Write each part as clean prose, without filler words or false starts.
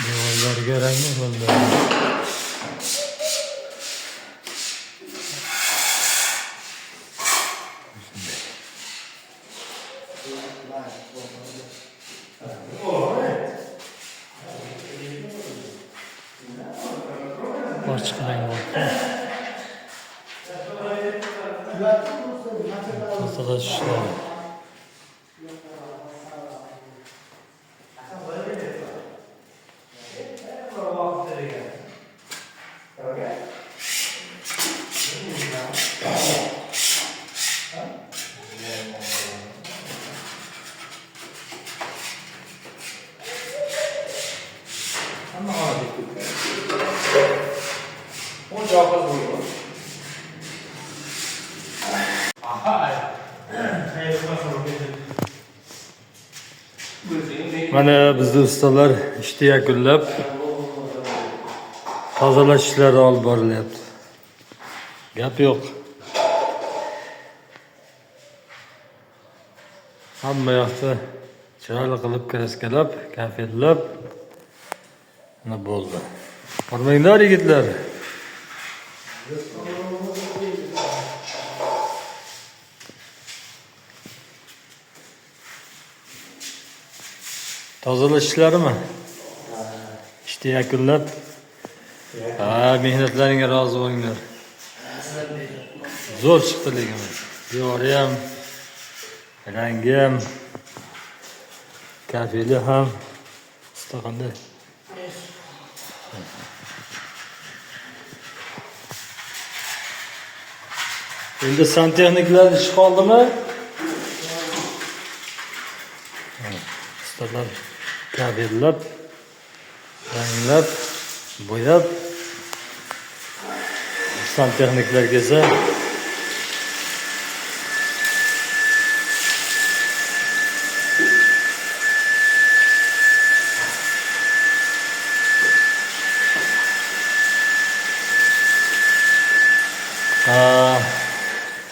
Devorlarga rang urildi. Ochiq rang bo'ldi. Tozalash ishlari. Mana bizning ustalar ishni yakunlab tozalash ishlari olib borilyapti. Gap yo'q. Hamma yoqda chiroyli qilib kraskalab, kafellab mana bo'ldi. Qormanglar yigitlar. Tozalash ishlarimi? İşte yakunlab. Mehnatlaringga rozi bo'linglar. Zo'r chiqdi lekin. Devori ham, rangi ham, kafeli ham istaqanda. Endi santexniklar ish qoldimi? Ustalar kafellab, ranglab, bo'yab santexniklar kelsa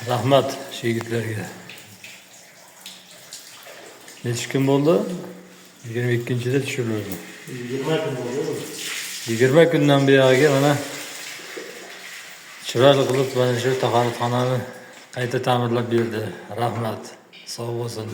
rahmat shu yigitlarga. Necha kun bo'ldi? 22-da tushirildi. 20 kun bo'ldi. 20 kundan buyog'iga mana chiroyli qilib mana shu taxalatxonani qayta ta'mirlab berdi. Rahmat. Sog' bo'lsin.